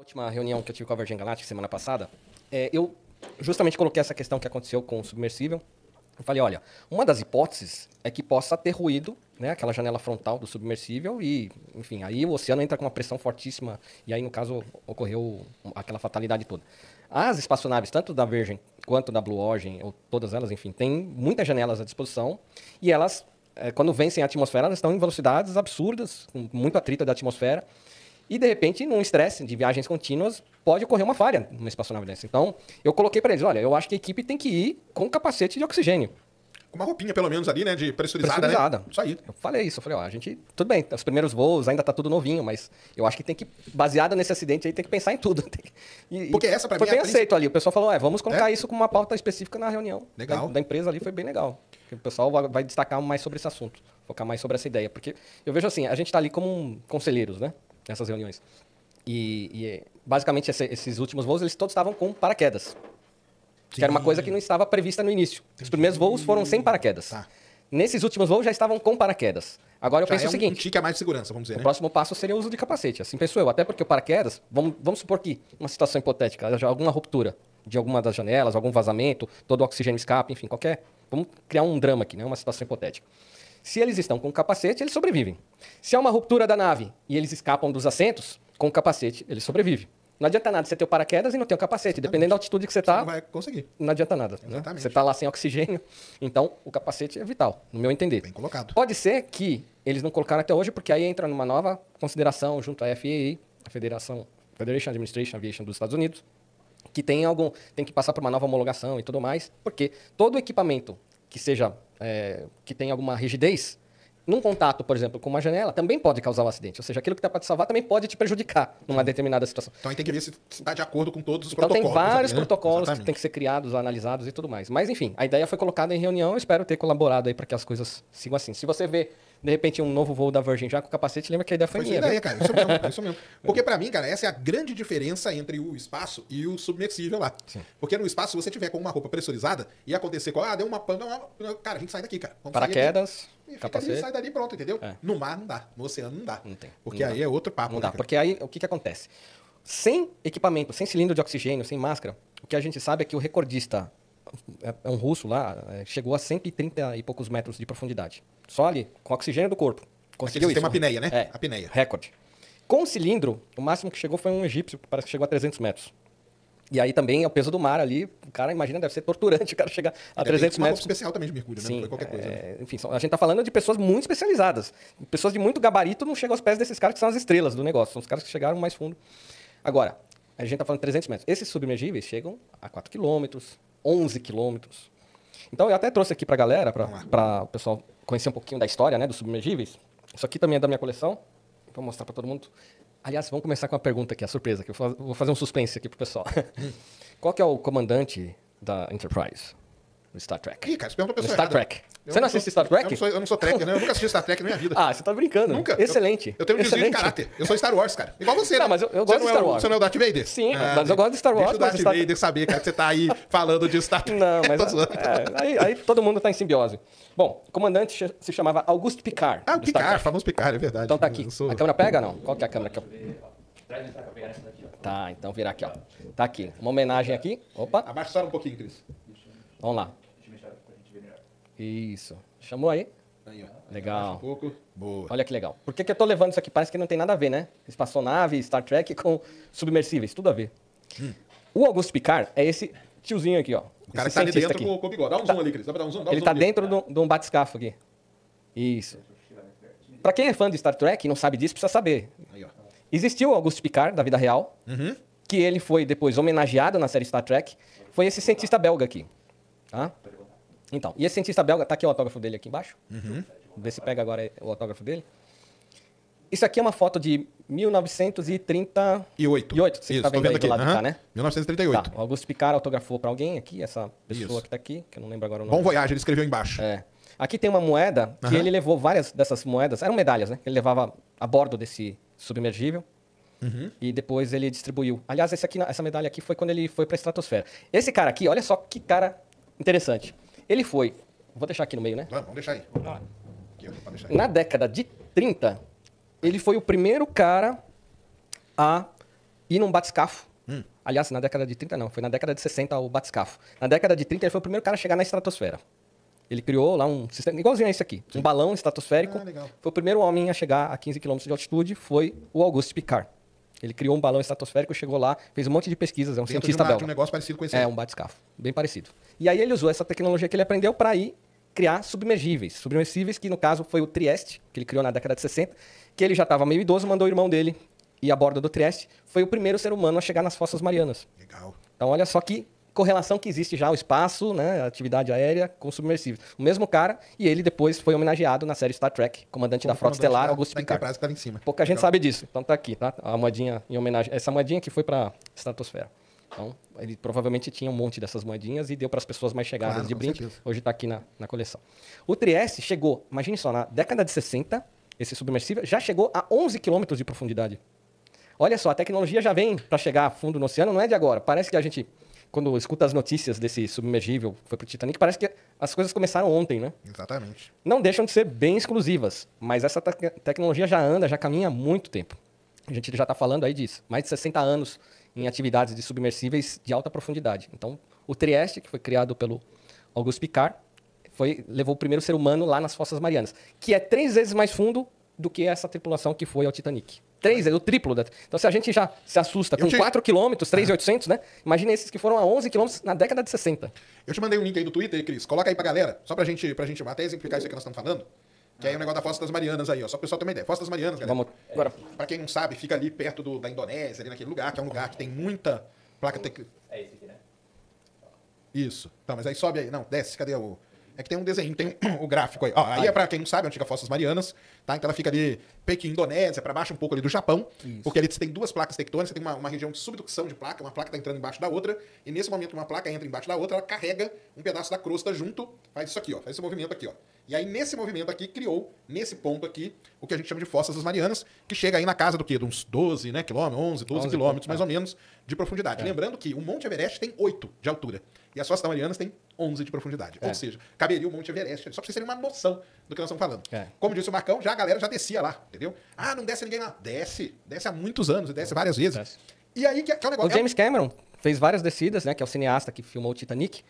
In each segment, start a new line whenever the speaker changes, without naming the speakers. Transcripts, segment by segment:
Última reunião que eu tive com a Virgin Galactic semana passada, eu justamente coloquei essa questão que aconteceu com o submersível. Eu falei, olha, uma das hipóteses é que possa ter ruído, né, aquela janela frontal do submersível e, enfim, aí o oceano entra com uma pressão fortíssima e aí, no caso, ocorreu aquela fatalidade toda. As espaçonaves, tanto da Virgin quanto da Blue Origin, ou todas elas, enfim, têm muitas janelas à disposição e elas, quando vencem a atmosfera, elas estão em velocidades absurdas, com muito atrito da atmosfera. E, de repente, num estresse de viagens contínuas, pode ocorrer uma falha numa espaçonave dessa. Então, eu coloquei para eles, olha, eu acho que a equipe tem que ir com capacete de oxigênio.
Com uma roupinha, pelo menos, ali, né? De pressurizada,
Pressurizada.
né? Isso aí.
Eu falei isso, eu falei, ó, a gente... Tudo bem, os primeiros voos ainda tá tudo novinho, mas eu acho que tem que, baseado nesse acidente aí, tem que pensar em tudo.
Porque essa, pra
foi
mim,
bem
é a
aceito ali. O pessoal falou, vamos colocar isso como uma pauta específica na reunião
Legal.
da empresa ali, foi bem legal. O pessoal vai destacar mais sobre esse assunto, focar mais sobre essa ideia. Porque eu vejo assim, a gente tá ali como conselheiros, né? Nessas reuniões. E basicamente, esses últimos voos, eles todos estavam com paraquedas. Que era uma coisa que não estava prevista no início. Os primeiros voos foram sem paraquedas.
Tá.
Nesses últimos voos já estavam com paraquedas. Agora eu penso o
um
seguinte...
tique a mais de segurança, vamos dizer,
O
né?
próximo passo seria o uso de capacete. Assim penso eu. Até porque o paraquedas... Vamos supor que uma situação hipotética, alguma ruptura de alguma das janelas, algum vazamento, todo o oxigênio escape, enfim, qualquer... Vamos criar um drama aqui, né? Uma situação hipotética. Se eles estão com capacete, eles sobrevivem. Se há uma ruptura da nave e eles escapam dos assentos, com o capacete, eles sobrevivem. Não adianta nada você ter o paraquedas e não ter o capacete.
Exatamente.
Dependendo da altitude que você está,
Não vai conseguir.
não adianta nada. Né?
Exatamente.
Você está lá sem oxigênio, então o capacete é vital, no meu entender.
Bem colocado.
Pode ser que eles não colocaram até hoje, porque aí entra numa nova consideração junto à FAA, a Federation Administration Aviation dos Estados Unidos, que tem que passar por uma nova homologação e tudo mais, porque todo equipamento que seja, que tenha alguma rigidez, num contato, por exemplo, com uma janela, também pode causar um acidente. Ou seja, aquilo que está para te salvar também pode te prejudicar numa determinada situação.
Então aí tem que ver se está de acordo com todos os
Então
protocolos.
tem vários
ali, né?
protocolos
Exatamente.
que têm que ser criados, analisados e tudo mais. Mas enfim, a ideia foi colocada em reunião, eu espero ter colaborado aí para que as coisas sigam assim. Se você vê, de repente, um novo voo da Virgin já com capacete, lembra que a ideia foi
Foi
minha.
essa ideia,
viu?
cara. Isso mesmo, é isso mesmo. Porque pra mim, cara, essa é a grande diferença entre o espaço e o submersível lá.
Sim.
Porque no espaço, se você tiver com uma roupa pressurizada e acontecer com, deu uma pana, cara, a gente sai daqui, cara. Vamos sair
Paraquedas,
aqui. E fica
capacete.
ali, sai dali, pronto, entendeu?
É.
No mar não dá, no oceano não dá.
Não tem.
Porque
Não
aí
dá.
é outro papo,
Não
né,
dá,
cara?
porque aí o que acontece? Sem equipamento, sem cilindro de oxigênio, sem máscara, o que a gente sabe é que o recordista, é um russo lá, chegou a 130 e poucos metros de profundidade. Só ali, com oxigênio do corpo. Conseguiu
Aquele
isso.
sistema apneia, né?
É,
Apneia.
recorde. Com o cilindro, o máximo que chegou foi um egípcio, que parece que chegou a 300 metros. E aí também é o peso do mar ali, o cara, imagina, deve ser torturante o cara chegar a 300
uma roupa
metros.
especial também de mergulho, né?
Sim,
Não foi qualquer coisa. Né?
enfim, a gente tá falando de pessoas muito especializadas. Pessoas de muito gabarito não chegam aos pés desses caras que são as estrelas do negócio. São os caras que chegaram mais fundo. Agora, a gente tá falando de 300 metros. Esses submergíveis chegam a 4 quilômetros, 11 quilômetros. Então, eu até trouxe aqui pra galera, para o pessoal conhecer um pouquinho da história, né, dos submergíveis. Isso aqui também é da minha coleção. Vou mostrar para todo mundo. Aliás, vamos começar com uma pergunta aqui, a surpresa, que eu vou fazer um suspense aqui pro pessoal. Qual que é o comandante da Enterprise, do Star Trek?
Ih, cara, você perguntou pra
Do
pessoa
Star
errada.
Trek.
Eu
Você não assiste Star Trek?
Eu não sou Trek, né? Eu nunca assisti Star Trek na minha vida.
Ah, você tá brincando.
Nunca.
Excelente.
Eu tenho um desvio de
Excelente.
caráter. Eu sou Star Wars, cara. Igual você,
Não,
né?
mas eu
Você
gosto de
não
Star
é
Wars.
Você não é o Darth Vader?
Sim, mas eu gosto de Star Wars.
Deixa o Darth
mas Star...
Vader saber, cara, que você tá aí falando de Star Trek.
Não, mas
Tô zoando.
aí todo mundo tá em simbiose. Bom, o comandante se chamava Auguste Picard.
Ah, o
do Star
Picard,
Trek.
famoso Picard, é verdade.
Então tá aqui.
Eu sou-
A câmera pega ou não? Qual que é a câmera que eu... Tá, então virar aqui, ó. Tá aqui. Uma homenagem aqui. Opa,
Abaixa só um pouquinho, Cris.
vamos lá. Isso. Chamou aí?
Aí, ó.
Legal.
Um pouco. Boa.
Olha que legal. Por que eu tô levando isso aqui? Parece que não tem nada a ver, né? Espaçonave, Star Trek com submersíveis. Tudo a ver. O Auguste Picard é esse tiozinho aqui, ó.
O cara
Esse
que tá ali
cientista
dentro com o bigode. Dá um zoom ali, Cris. Dá pra dar um zoom? Dá um
Ele
zoom
tá
ali.
dentro de um batiscafo aqui. Isso. Pra quem é fã de Star Trek e não sabe disso, precisa saber.
Aí, ó.
Existiu o Auguste Picard, da vida real, que ele foi depois homenageado na série Star Trek. Foi esse cientista belga aqui. Tá? Então, e esse cientista belga, tá aqui o autógrafo dele aqui embaixo. Vê se pega agora o autógrafo dele. Isso aqui é uma foto de 1938.
E 8.
Você
Isso,
tá
tô
vendo aí
vendo
do
aqui.
lado de
Aham.
cá, né?
1938.
Tá, o Auguste Picard autografou pra alguém aqui, essa pessoa
Isso.
que tá aqui, que eu não lembro agora o nome.
Bom Voyage, ele escreveu embaixo.
É. Aqui tem uma moeda que ele levou várias dessas moedas, eram medalhas, né? Que ele levava a bordo desse submergível. E depois ele distribuiu. Aliás, essa medalha aqui foi quando ele foi para a estratosfera. Esse cara aqui, olha só que cara interessante. Ele foi, vou deixar aqui no meio, né?
Vamos deixar aí. Aqui, ó, pode deixar aí.
Na década de 30, ele foi o primeiro cara a ir num batiscafo. Aliás, na década de 30 não, foi na década de 60 o batiscafo. Na década de 30 ele foi o primeiro cara a chegar na estratosfera. Ele criou lá um sistema, igualzinho a esse aqui, um balão estratosférico.
Legal.
Foi o primeiro homem a chegar a 15 km de altitude, foi o Auguste Piccard. Ele criou um balão estratosférico, chegou lá, fez um monte de pesquisas, é um cientista belga.
De um negócio parecido com esse
É, um batiscafo, bem parecido. E aí ele usou essa tecnologia que ele aprendeu para ir criar submergíveis. Submersíveis que, no caso, foi o Trieste, que ele criou na década de 60, que ele já estava meio idoso, mandou o irmão dele ir a bordo do Trieste. Foi o primeiro ser humano a chegar nas Fossas Marianas.
Legal.
Então, olha só que correlação que existe já, o espaço, né, a atividade aérea com submersíveis. O mesmo cara, e ele depois foi homenageado na série Star Trek, comandante da Frota Estelar, Auguste Piccard.
Que estava em cima.
Pouca gente sabe disso. Então tá aqui, tá? A moedinha em homenagem. Essa moedinha que foi para a estratosfera. Então, ele provavelmente tinha um monte dessas moedinhas e deu para as pessoas mais chegadas,
claro,
de brinde.
certeza.
Hoje está aqui na coleção. O Trieste chegou, imagine só, na década de 60, esse submersível já chegou a 11 quilômetros de profundidade. Olha só, a tecnologia já vem para chegar a fundo no oceano, não é de agora. Parece que a gente, quando escuta as notícias desse submergível, foi para o Titanic, parece que as coisas começaram ontem, né?
Exatamente.
Não deixam de ser bem exclusivas, mas essa tecnologia já anda, já caminha há muito tempo. A gente já está falando aí disso, mais de 60 anos em atividades de submersíveis de alta profundidade. Então, o Trieste, que foi criado pelo Auguste Piccard, levou o primeiro ser humano lá nas Fossas Marianas, que é 3 vezes mais fundo do que essa tripulação que foi ao Titanic. 3 vezes, o triplo. Então, se a gente já se assusta com 4 quilômetros, 3.800, né? Imagina esses que foram a 11 quilômetros na década de 60.
Eu te mandei um link aí do Twitter, Cris. Coloca aí pra galera, só pra gente até exemplificar isso que nós estamos falando. Que aí é o negócio da Fossa das Marianas aí, ó. Só pro pessoal ter uma ideia. Fossa das Marianas, galera.
Vamos agora.
Pra quem não sabe, fica ali perto da Indonésia, ali naquele lugar, que é um lugar que tem muita placa tectônica.
É esse aqui, né?
Isso. Tá, mas aí sobe aí. Não, desce. Cadê o... É que tem um desenho, tem o gráfico aí. Ó, aí é pra quem não sabe, a antiga Fossas Marianas, tá? Então ela fica ali, Pequim, Indonésia, pra baixo um pouco ali do Japão. Isso. Porque ali você tem 2 placas tectônicas, você tem uma região de subducção de placa, uma placa tá entrando embaixo da outra, e nesse momento que uma placa entra embaixo da outra, ela carrega um pedaço da crosta junto, faz isso aqui, ó, faz esse movimento aqui, ó. E aí nesse movimento aqui, criou, nesse ponto aqui, o que a gente chama de Fossas das Marianas, que chega aí na casa do quê? De uns 12, né, quilômetros, 12 quilômetros, mais ou menos, de profundidade. Lembrando que o Monte Everest tem 8 de altura, e as Fossas das Marianas tem 11 de profundidade. Ou seja, caberia o Monte Everest, só pra vocês terem uma noção do que nós estamos falando. Como disse o Marcão, já a galera já descia lá, entendeu? Ah, não desce ninguém lá. Desce há muitos anos, e desce várias vezes.
Desce.
E aí que é o negócio...
O James Cameron fez várias descidas, né, que é o cineasta que filmou o Titanic.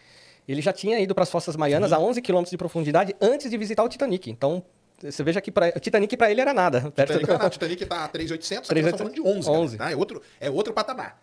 Ele já tinha ido para as Fossas Marianas a 11 km de profundidade antes de visitar o Titanic. Então, você veja que o Titanic para ele era nada.
O Titanic tá a 3.800, nós estamos falando de 11.
11.
Tá? É outro patamar.